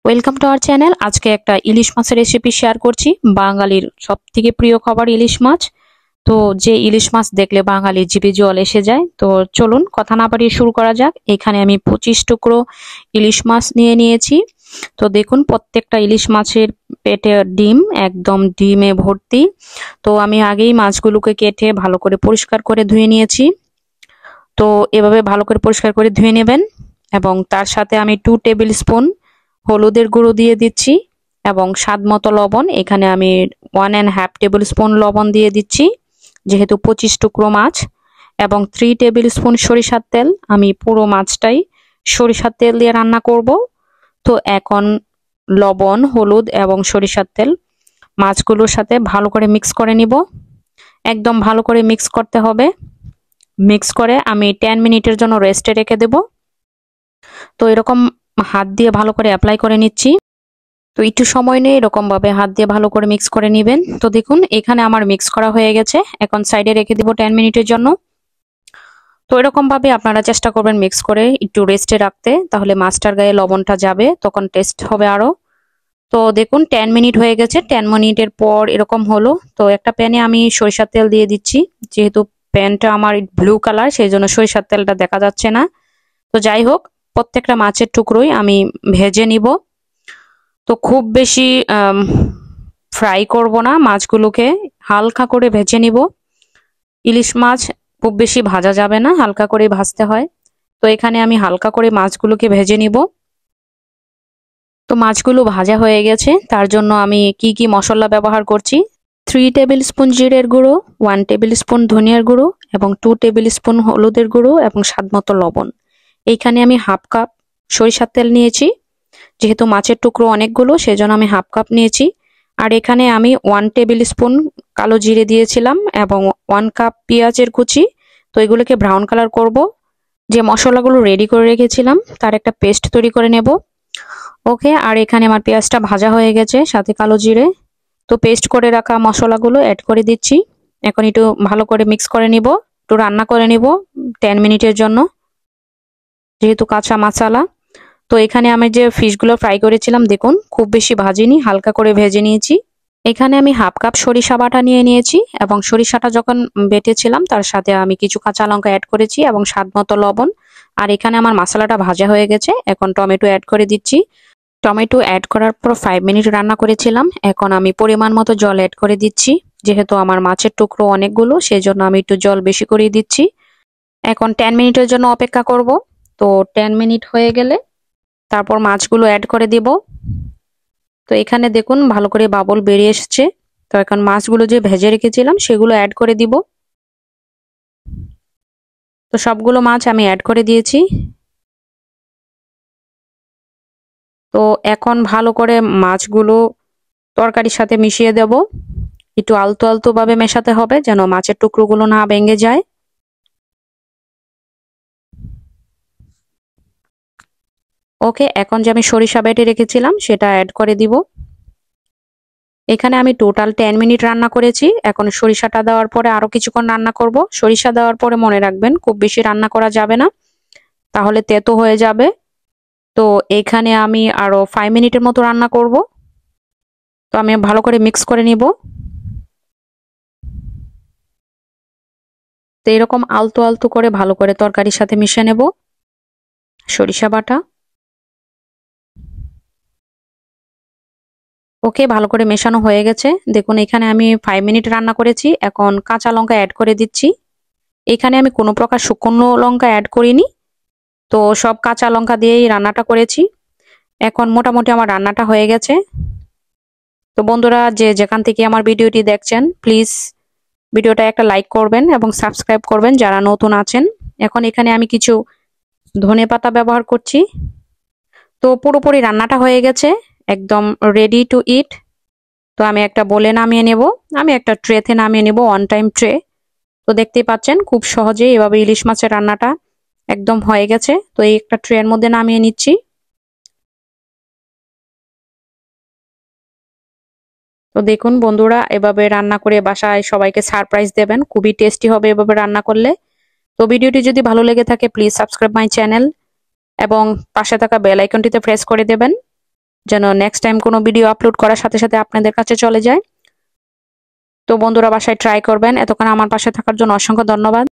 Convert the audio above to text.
Welcome to our channel. আজকে একটা ইলিশ মাছের রেসিপি শেয়ার করছি। বাঙালির সবথেকে প্রিয় খাবার ইলিশ মাছ। তো যে ইলিশ মাছ দেখলে বাঙালির জিভে জল এসে যায়। তো চলুন কথা না বাড়িয়ে শুরু করা যাক। এখানে আমি 25 টুকরো ইলিশ মাছ নিয়ে নিয়েছি। তো দেখুন প্রত্যেকটা ইলিশ মাছের পেটে ডিম, একদম ডিমে ভর্তি। তো আমি আগেই মাছগুলোকে কেটে ভালো করে পরিষ্কার করে ধুয়ে নিয়েছি। তো এভাবে ভালো করে পরিষ্কার করে ধুয়ে নেবেন এবং তার সাথে আমি 2 টেবিল স্পুন হলুদের গুঁড়ো দিয়ে দিচ্ছি এবং স্বাদ মতো লবণ। এখানে আমি 1.5 টেবিল স্পুন লবণ দিয়ে দিচ্ছি যেহেতু 25 টুকরো মাছ, এবং 3 টেবিল স্পুন সরিষার তেল। আমি পুরো মাছটাই সরিষার তেল দিয়ে রান্না করব। তো এখন লবণ, হলুদ এবং সরিষার তেল মাছগুলোর সাথে ভালো করে মিক্স করে নিব। একদম ভালো করে মিক্স করতে হবে। মিক্স করে আমি 10 মিনিটের জন্য রেস্টে রেখে দেব। তো এরকম হাত দিয়ে ভালো করে অ্যাপ্লাই করে নিচ্ছি। তো একটু সময় নিয়ে এরকম ভাবে হাত দিয়ে ভালো করে মিক্স করে নেবেন। তো দেখুন এখানে আমার মিক্স করা হয়ে গেছে। এখন সাইডে রেখে দিব 10 মিনিটের জন্য। তো এরকম ভাবে আপনারা চেষ্টা করবেন মিক্স করে একটু রেস্টে রাখতে, তাহলে মাছটার গায়ে লবণটা যাবে, তখন টেস্ট হবে আরো। তো দেখুন 10 মিনিট হয়ে গেছে। 10 মিনিটের পর এরকম হলো। তো একটা প্যানে আমি সরিষার তেল দিয়ে দিচ্ছি। যেহেতু প্যানটা আমার ব্লু কালার, সেই জন্য সরিষার তেলটা দেখা যাচ্ছে না। তো যাই হোক, প্রত্যেকটা মাছের টুকরোই আমি ভেজে নিব। তো খুব বেশি ফ্রাই করব না, মাছগুলোকে হালকা করে ভেজে নিব। ইলিশ মাছ খুব বেশি ভাজা যাবে না, হালকা করে ভাজতে হয়। তো এখানে আমি হালকা করে মাছগুলোকে ভেজে নিব। তো মাছগুলো ভাজা হয়ে গেছে, তার জন্য আমি কি কি মশলা ব্যবহার করছি। 3 টেবিল স্পুন জিরের গুঁড়ো, 1 টেবিল স্পুন ধনিয়ার গুঁড়ো এবং 2 টেবিল স্পুন হলুদের গুঁড়ো এবং স্বাদমতো লবণ। এইখানে আমি হাফ কাপ সরিষার তেল নিয়েছি। যেহেতু মাছের টুকরো অনেকগুলো, সেজন্য আমি হাফ কাপ নিয়েছি। আর এখানে আমি 1 টেবিল স্পুন কালো জিরে দিয়েছিলাম এবং 1 কাপ পেঁয়াজের কুচি। তো এগুলোকে ব্রাউন কালার করব। যে মশলাগুলো রেডি করে রেখেছিলাম তার একটা পেস্ট তৈরি করে নেব। ওকে, আর এখানে আমার পেঁয়াজটা ভাজা হয়ে গেছে, সাথে কালো জিরে। তো পেস্ট করে রাখা মশলাগুলো অ্যাড করে দিচ্ছি। এখন একটু ভালো করে মিক্স করে নিব, একটু রান্না করে নিব 10 মিনিটের জন্য, যেহেতু কাঁচা মশলা। তো এখানে আমি যে ফিশগুলো ফ্রাই করেছিলাম, দেখুন খুব বেশি ভাজিনি, হালকা করে ভেজে নিয়েছি। এখানে আমি হাফ কাপ সরিষা বাটা নিয়ে নিয়েছি এবং সরিষাটা যখন বেটেছিলাম তার সাথে আমি কিছু কাঁচা লঙ্কা অ্যাড করেছি এবং স্বাদ মতো লবণ। আর এখানে আমার মশলাটা ভাজা হয়ে গেছে। এখন টমেটো অ্যাড করে দিচ্ছি। টমেটো অ্যাড করার পর 5 মিনিট রান্না করেছিলাম। এখন আমি পরিমাণ মতো জল অ্যাড করে দিচ্ছি। যেহেতু আমার মাছের টুকরো অনেকগুলো, সেই জন্য আমি একটু জল বেশি করে দিচ্ছি। এখন 10 মিনিটের জন্য অপেক্ষা করব। তো 10 মিনিট হয়ে গেলে তারপর মাছগুলো অ্যাড করে দিব। তো এখানে দেখুন ভালো করে বাবল বেরিয়ে এসেছে। তো এখন মাছগুলো যে ভেজে রেখেছিলাম সেগুলো অ্যাড করে দিব। তো সবগুলো মাছ আমি অ্যাড করে দিয়েছি। তো এখন ভালো করে মাছগুলো তরকারির সাথে মিশিয়ে দেব। একটু আলতো আলতো ভাবে মেশাতে হবে যেন মাছের টুকরোগুলো না ভেঙে যায়। ওকে, এখন যে আমি সরিষা বেটে রেখেছিলাম সেটা অ্যাড করে দিব। এখানে আমি টোটাল 10 মিনিট রান্না করেছি। এখন সরিষাটা দেওয়ার পরে আরো কিছুক্ষণ রান্না করব। সরিষা দেওয়ার পরে মনে রাখবেন খুব বেশি রান্না করা যাবে না, তাহলে তেতো হয়ে যাবে। তো এখানে আমি আরো 5 মিনিটের মতো রান্না করব। তো আমি ভালো করে মিক্স করে নিব। তো এরকম আলতো আলতো করে ভালো করে তরকারির সাথে মিশিয়ে নেব সরিষা বাটা। ওকে, ভালো করে মেশানো হয়ে গেছে। দেখুন এখানে আমি 5 মিনিট রান্না করেছি। এখন কাঁচা লঙ্কা অ্যাড করে দিচ্ছি। এখানে আমি কোনো প্রকার শুকনো লঙ্কা অ্যাড করিনি, তো সব কাঁচা লঙ্কা দিয়েই রান্নাটা করেছি। এখন মোটামুটি আমার রান্নাটা হয়ে গেছে। তো বন্ধুরা যে যেখান থেকে আমার ভিডিওটি দেখছেন, প্লিজ ভিডিওটা একটা লাইক করবেন এবং সাবস্ক্রাইব করবেন যারা নতুন আছেন। এখন এখানে আমি কিছু ধনেপাতা ব্যবহার করছি। তো পুরোপুরি রান্নাটা হয়ে গেছে, একদম রেডি টু ইট। তো আমি একটা বলে নামিয়ে নেব। আমি একটা ট্রেতে নামিয়ে নেব, ওয়ান টাইম ট্রে। তো দেখতেই পাচ্ছেন খুব সহজেই এভাবে ইলিশ মাছের রান্নাটা একদম হয়ে গেছে। তো এই একটা ট্রের মধ্যে নামিয়ে নিচ্ছি। তো দেখুন বন্ধুরা, এভাবে রান্না করে বাসায় সবাইকে সারপ্রাইজ দেবেন, খুবই টেস্টি হবে এভাবে রান্না করলে। তো ভিডিওটি যদি ভালো লেগে থাকে প্লিজ সাবস্ক্রাইব মাই চ্যানেল এবং পাশে থাকা বেল আইকনটিতে প্রেস করে দেবেন। যেন নেক্সট টাইম কোনো ভিডিও আপলোড করার সাথে সাথে আপনাদের কাছে চলে যায়। তো বন্ধুরা বাসায় ট্রাই করবেন। এতক্ষণ আমার পাশে থাকার জন্য অসংখ্য ধন্যবাদ।